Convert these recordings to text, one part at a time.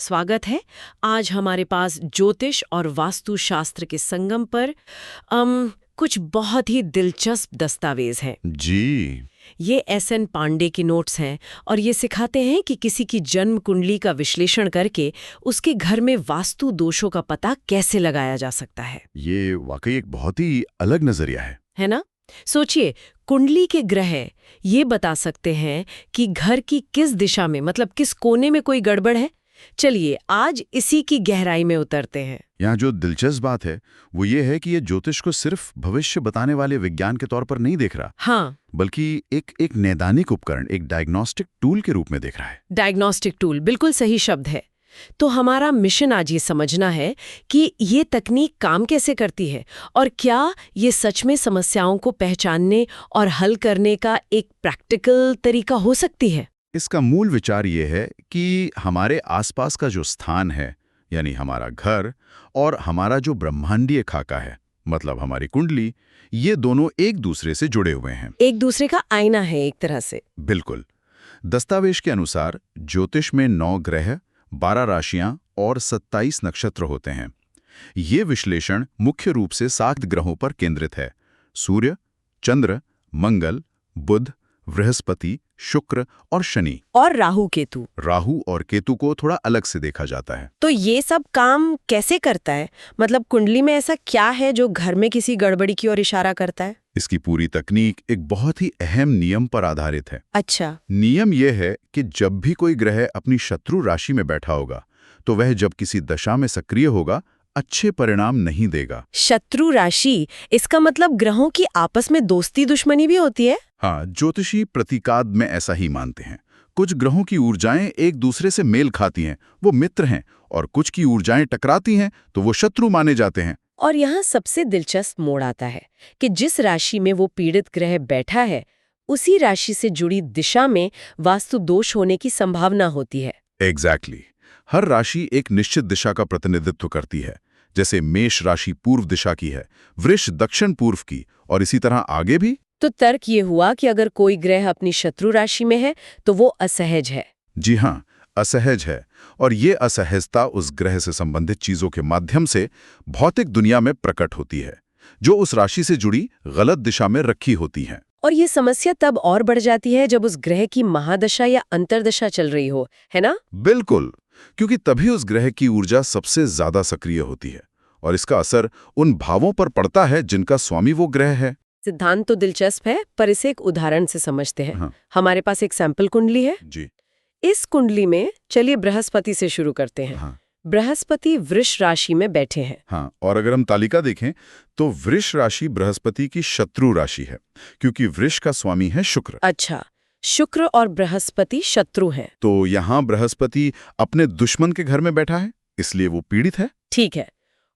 स्वागत है। आज हमारे पास ज्योतिष और वास्तु शास्त्र के संगम पर कुछ बहुत ही दिलचस्प दस्तावेज हैं। जी। ये एस.एन. पांडे के नोट्स हैं और ये सिखाते हैं कि किसी की जन्म कुंडली का विश्लेषण करके उसके घर में वास्तु दोषों का पता कैसे लगाया जा सकता है। ये वाकई एक बहुत ही अलग नजरिया है ना? सोचिए, कुंडली के ग्रह ये बता सकते हैं कि घर की किस दिशा में, मतलब किस कोने में कोई गड़बड़ है। चलिए आज इसी की गहराई में उतरते हैं। यहाँ जो दिलचस्प बात है वो ये है कि ये ज्योतिष को सिर्फ भविष्य बताने वाले विज्ञान के तौर पर नहीं देख रहा, हाँ, बल्कि एक नैदानिक उपकरण, एक डायग्नोस्टिक टूल के रूप में देख रहा है। डायग्नोस्टिक टूल बिल्कुल सही शब्द है। तो हमारा मिशन आज ये समझना है कि ये तकनीक काम कैसे करती है और क्या ये सच में समस्याओं को पहचानने और हल करने का एक प्रैक्टिकल तरीका हो सकती है। इसका मूल विचार ये है कि हमारे आसपास का जो स्थान है, यानी हमारा घर, और हमारा जो ब्रह्मांडीय खाका है, मतलब हमारी कुंडली, ये दोनों एक दूसरे से जुड़े हुए हैं। एक दूसरे का आईना है एक तरह से। बिल्कुल। दस्तावेज के अनुसार ज्योतिष में 9 ग्रह, 12 राशियां और 27 नक्षत्र होते हैं। ये विश्लेषण मुख्य रूप से 7 ग्रहों पर केंद्रित है: सूर्य, चंद्र, मंगल, बुध, बृहस्पति, शुक्र और शनि। और राहु केतु। राहु और केतु को थोड़ा अलग से देखा जाता है। तो ये सब काम कैसे करता है? मतलब कुंडली में ऐसा क्या है जो घर में किसी गड़बड़ी की ओर इशारा करता है? इसकी पूरी तकनीक एक बहुत ही अहम नियम पर आधारित है। अच्छा। नियम यह है कि जब भी कोई ग्रह अपनी शत्रु राशि में बैठा होगा, तो वह जब किसी दशा में सक्रिय होगा, अच्छे परिणाम नहीं देगा। शत्रु राशि, इसका मतलब ग्रहों की आपस में दोस्ती दुश्मनी भी होती है? हाँ, ज्योतिषी प्रतीकाद में ऐसा ही मानते हैं। कुछ ग्रहों की ऊर्जाएं एक दूसरे से मेल खाती हैं, वो मित्र हैं, और कुछ की ऊर्जाएं टकराती हैं तो वो शत्रु माने जाते हैं। और यहाँ सबसे दिलचस्प मोड़ आता है कि जिस राशि में वो पीड़ित ग्रह बैठा है, उसी राशि से जुड़ी दिशा में वास्तु दोष होने की संभावना होती है। एग्जैक्टली। हर राशि एक निश्चित दिशा का प्रतिनिधित्व करती है। जैसे मेष राशि पूर्व दिशा की है, वृष दक्षिण पूर्व की, और इसी तरह आगे भी। तो तर्क ये हुआ कि अगर कोई ग्रह अपनी शत्रु राशि में है तो वो असहज है। जी हाँ, असहज है, और ये असहजता उस ग्रह से संबंधित चीजों के माध्यम से भौतिक दुनिया में प्रकट होती है, जो उस राशि से जुड़ी गलत दिशा में रखी होती हैं। और ये समस्या तब और बढ़ जाती है जब उस ग्रह की महादशा या अंतर्दशा चल रही हो, है ना? बिल्कुल, क्योंकि तभी उस ग्रह की ऊर्जा सबसे ज्यादा सक्रिय होती है, और इसका असर उन भावों पर पड़ता है जिनका स्वामी वो ग्रह है। सिद्धांत तो दिलचस्प है, पर इसे एक उदाहरण से समझते हैं। हाँ। हमारे पास एक सैंपल कुंडली है। जी। इस कुंडली में चलिए बृहस्पति से शुरू करते हैं। हाँ। बृहस्पति वृष राशि में बैठे हैं। हाँ, और अगर हम तालिका देखें तो वृष राशि बृहस्पति की शत्रु राशि है, क्योंकि वृष का स्वामी है शुक्र। अच्छा, शुक्र और बृहस्पति शत्रु हैं। तो यहाँ बृहस्पति अपने दुश्मन के घर में बैठा है, इसलिए वो पीड़ित है। ठीक है।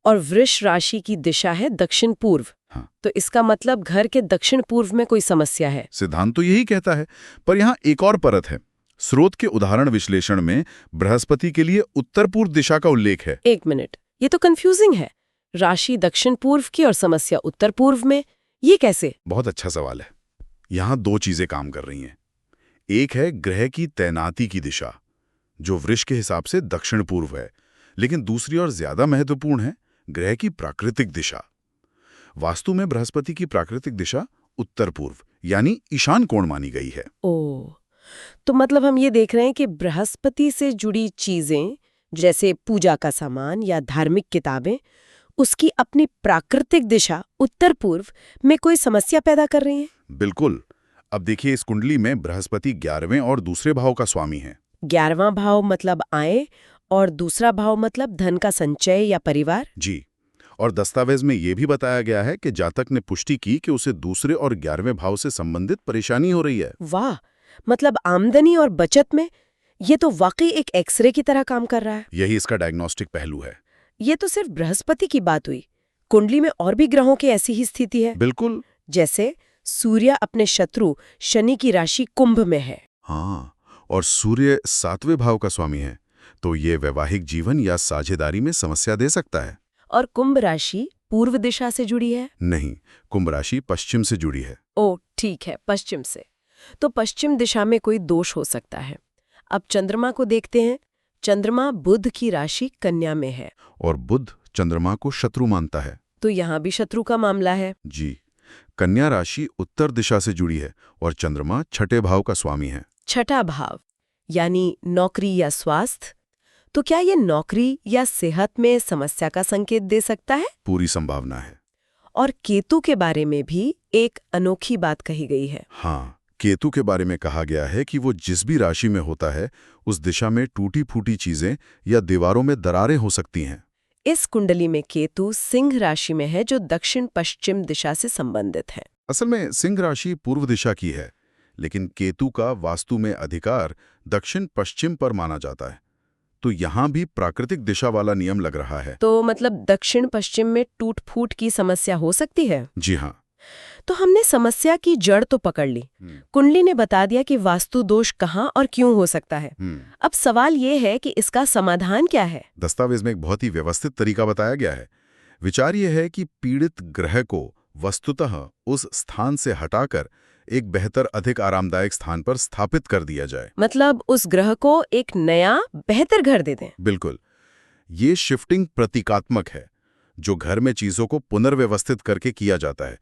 और वृष राशि की दिशा है दक्षिण पूर्व। हाँ। तो इसका मतलब घर के दक्षिण पूर्व में कोई समस्या है। सिद्धांत तो यही कहता है, पर यहाँ एक और परत है। स्रोत के उदाहरण विश्लेषण में बृहस्पति के लिए उत्तर पूर्व दिशा का उल्लेख है। एक मिनट, ये तो कंफ्यूजिंग है। राशि दक्षिण पूर्व की और समस्या उत्तर पूर्व में, ये कैसे? बहुत अच्छा सवाल है। यहाँ 2 चीजें काम कर रही हैं। एक है ग्रह की तैनाती की दिशा, जो वृष के हिसाब से दक्षिण पूर्व है, लेकिन दूसरी और ज्यादा महत्वपूर्ण है ग्रह की प्राकृतिक दिशा। वास्तु में बृहस्पति की प्राकृतिक दिशा उत्तर पूर्व, यानी ईशान कोण मानी गई है। ओह, तो मतलब हम ये देख रहे हैं कि बृहस्पति से जुड़ी चीजें, जैसे पूजा का सामान या धार्मिक किताबें, उसकी अपनी प्राकृतिक दिशा उत्तर पूर्व में कोई समस्या पैदा कर रही हैं। बिल्कुल। अब देखिए, इस कुंडली में बृहस्पति 11वें और दूसरे भाव का स्वामी है। 11वां भाव मतलब आय, और दूसरा भाव मतलब धन का संचय या परिवार। जी। और दस्तावेज में यह भी बताया गया है कि जातक ने पुष्टि की कि उसे दूसरे और 11वें भाव से संबंधित परेशानी हो रही है। वाह, मतलब आमदनी और बचत में ये तो वाकई एक एक्सरे की तरह काम कर रहा है। यही इसका डायग्नोस्टिक पहलू है। ये तो सिर्फ बृहस्पति की बात हुई। कुंडली में और भी ग्रहों की ऐसी ही स्थिति है। बिल्कुल। जैसे सूर्य अपने शत्रु शनि की राशि कुंभ में है। हाँ, और सूर्य 7वें भाव का स्वामी है, तो ये वैवाहिक जीवन या साझेदारी में समस्या दे सकता है। और कुंभ राशि पूर्व दिशा से जुड़ी है? नहीं, कुंभ राशि पश्चिम से जुड़ी है। ओह ठीक है, पश्चिम से। तो पश्चिम दिशा में कोई दोष हो सकता है। अब चंद्रमा को देखते हैं। चंद्रमा बुध की राशि कन्या में है, और बुध चंद्रमा को शत्रु मानता है। तो यहाँ भी शत्रु का मामला है। जी, कन्या राशि उत्तर दिशा से जुड़ी है और चंद्रमा छठे भाव का स्वामी है। छठा भाव यानी नौकरी या स्वास्थ्य, तो क्या ये नौकरी या सेहत में समस्या का संकेत दे सकता है? पूरी संभावना है। और केतु के बारे में भी एक अनोखी बात कही गई है। हाँ, केतु के बारे में कहा गया है कि वो जिस भी राशि में होता है उस दिशा में टूटी फूटी चीजें या दीवारों में दरारें हो सकती हैं। इस कुंडली में केतु सिंह राशि में है, जो दक्षिण पश्चिम दिशा से संबंधित है। असल में सिंह राशि पूर्व दिशा की है, लेकिन केतु का वास्तु में अधिकार दक्षिण पश्चिम पर माना जाता है, तो यहाँ भी प्राकृतिक दिशा वाला नियम लग रहा है। तो मतलब दक्षिण पश्चिम में टूट फूट की समस्या हो सकती है। जी हाँ। तो हमने समस्या की जड़ तो पकड़ ली, कुंडली ने बता दिया कि वास्तु दोष कहाँ और क्यों हो सकता है। अब सवाल ये है कि इसका समाधान क्या है। दस्तावेज में एक बहुत ही व्यवस्थित तरीका बताया गया है। विचार यह है कि पीड़ित ग्रह को वस्तुतः उस स्थान से हटाकर एक बेहतर, अधिक आरामदायक स्थान पर स्थापित कर दिया जाए। मतलब उस ग्रह को एक नया बेहतर घर दे दें। बिल्कुल। ये शिफ्टिंग प्रतीकात्मक है, जो घर में चीजों को पुनर्व्यवस्थित करके किया जाता है।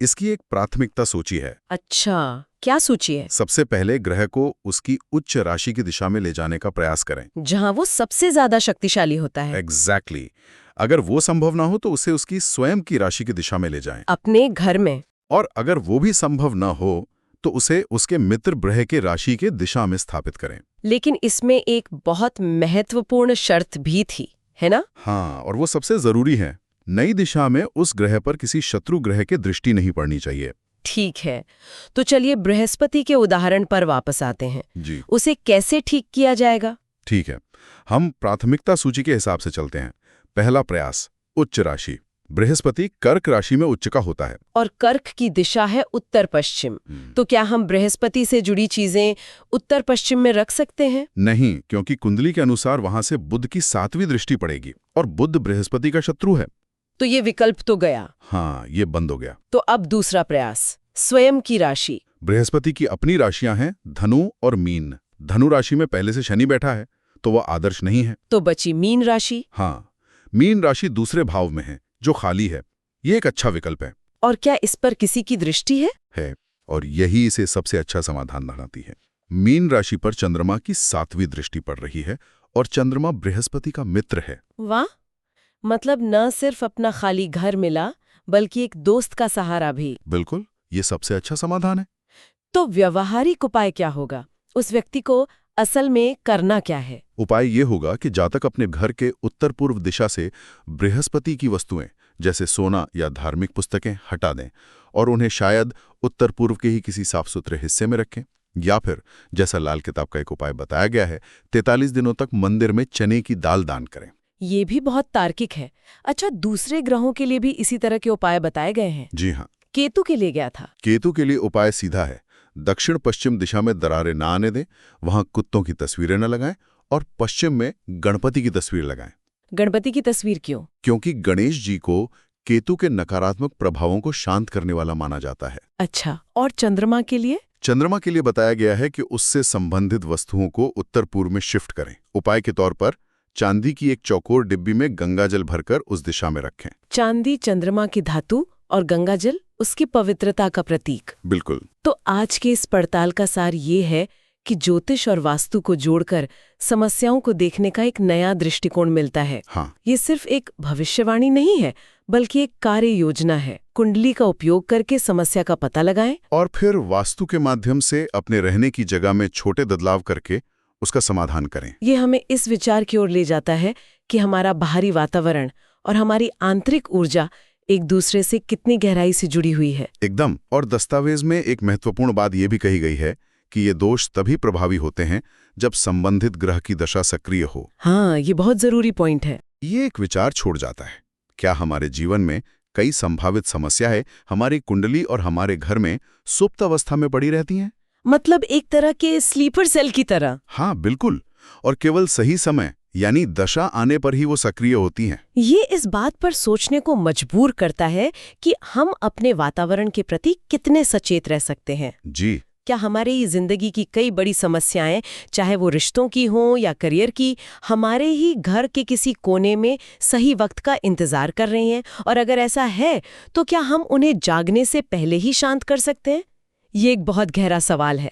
इसकी एक प्राथमिकता सूची है। अच्छा, क्या सूची है? सबसे पहले ग्रह को उसकी उच्च राशि की दिशा में ले जाने का प्रयास करें, जहां वो सबसे ज्यादा शक्तिशाली होता है। एग्जैक्टली। अगर वो संभव ना हो तो उसे उसकी स्वयं की राशि की दिशा में ले जाएं। अपने घर में। और अगर वो भी संभव न हो तो उसे उसके मित्र ग्रह के राशि के दिशा में स्थापित करें। लेकिन इसमें एक बहुत महत्वपूर्ण शर्त भी थी, है ना? हाँ, और वो सबसे जरूरी है। नई दिशा में उस ग्रह पर किसी शत्रु ग्रह की दृष्टि नहीं पड़नी चाहिए। ठीक है, तो चलिए बृहस्पति के उदाहरण पर वापस आते हैं। जी, उसे कैसे ठीक किया जाएगा? ठीक है, हम प्राथमिकता सूची के हिसाब से चलते हैं। पहला प्रयास, उच्च राशि। बृहस्पति कर्क राशि में उच्च का होता है और कर्क की दिशा है उत्तर पश्चिम। तो क्या हम बृहस्पति से जुड़ी चीजें उत्तर पश्चिम में रख सकते हैं? नहीं, क्योंकि कुंडली के अनुसार वहां से बुध की 7वीं दृष्टि पड़ेगी और बुध बृहस्पति का शत्रु है। तो ये विकल्प तो गया। हाँ, ये बंद हो गया। तो अब दूसरा प्रयास, स्वयं की राशि। बृहस्पति की अपनी राशियां हैं धनु और मीन। धनु राशि में पहले से शनि बैठा है, तो वह आदर्श नहीं है। तो बची मीन राशि। हाँ, मीन राशि दूसरे भाव में है, जो खाली है। ये एक अच्छा विकल्प है। और क्या इस पर किसी की दृष्टि है? है, और यही इसे सबसे अच्छा समाधान बनाती है। मीन राशि पर चंद्रमा की 7वीं दृष्टि पड़ रही है और चंद्रमा बृहस्पति का मित्र है। वाह, मतलब न सिर्फ अपना खाली घर मिला, बल्कि एक दोस्त का सहारा भी। बिल्कुल, ये सबसे अच्छा समाधान है। तो व्यवहारिक उपाय क्या होगा? उस व्यक्ति को असल में करना क्या है? उपाय ये होगा कि जातक अपने घर के उत्तर पूर्व दिशा से बृहस्पति की वस्तुएं जैसे सोना या धार्मिक पुस्तकें हटा दें और उन्हें शायद उत्तर पूर्व के ही किसी साफ सुथरे हिस्से में रखें, या फिर जैसा लाल किताब का एक उपाय बताया गया है, 43 दिनों तक मंदिर में चने की दाल दान करें। ये भी बहुत तार्किक है। अच्छा, दूसरे ग्रहों के लिए भी इसी तरह के उपाय बताए गए हैं? जी हाँ। केतु के लिए क्या था? केतु के लिए उपाय सीधा है, दक्षिण पश्चिम दिशा में दरारें ना आने दें, वहां कुत्तों की तस्वीरें न लगाएं और पश्चिम में गणपति की तस्वीर लगाएं। गणपति की तस्वीर क्यों? क्योंकि गणेश जी को केतु के नकारात्मक प्रभावों को शांत करने वाला माना जाता है। अच्छा, और चंद्रमा के लिए? चंद्रमा के लिए बताया गया है कि उससे संबंधित वस्तुओं को उत्तर पूर्व में शिफ्ट करें। उपाय के तौर पर चांदी की एक चौकोर डिब्बी में गंगाजल भरकर उस दिशा में रखें। चांदी चंद्रमा की धातु और गंगाजल उसकी पवित्रता का प्रतीक। बिल्कुल। तो आज के इस पड़ताल का सार ये है कि ज्योतिष और वास्तु को जोड़कर समस्याओं को देखने का एक नया दृष्टिकोण मिलता है। हाँ, ये सिर्फ एक भविष्यवाणी नहीं है, बल्कि एक कार्य योजना है। कुंडली का उपयोग करके समस्या का पता लगाएं और फिर वास्तु के माध्यम से अपने रहने की जगह में छोटे बदलाव करके उसका समाधान करें। ये हमें इस विचार की ओर ले जाता है कि हमारा बाहरी वातावरण और हमारी आंतरिक ऊर्जा एक दूसरे से कितनी गहराई से जुड़ी हुई है। एकदम। और दस्तावेज में एक महत्वपूर्ण बात यह भी कही गई है कि ये दोष तभी प्रभावी होते हैं जब संबंधित ग्रह की दशा सक्रिय हो। हाँ, ये बहुत जरूरी पॉइंट है। ये एक विचार छोड़ जाता है, क्या हमारे जीवन में कई संभावित समस्याएं हमारी कुंडली और हमारे घर में सुप्त अवस्था में पड़ी रहती हैं? मतलब एक तरह के स्लीपर सेल की तरह। हाँ, बिल्कुल। और केवल सही समय यानी दशा आने पर ही वो सक्रिय होती हैं। ये इस बात पर सोचने को मजबूर करता है कि हम अपने वातावरण के प्रति कितने सचेत रह सकते हैं। जी, क्या हमारे ये जिंदगी की कई बड़ी समस्याएं, चाहे वो रिश्तों की हों या करियर की, हमारे ही घर के किसी कोने में सही वक्त का इंतजार कर रही हैं? और अगर ऐसा है तो क्या हम उन्हें जागने से पहले ही शांत कर सकते हैं? ये एक बहुत गहरा सवाल है।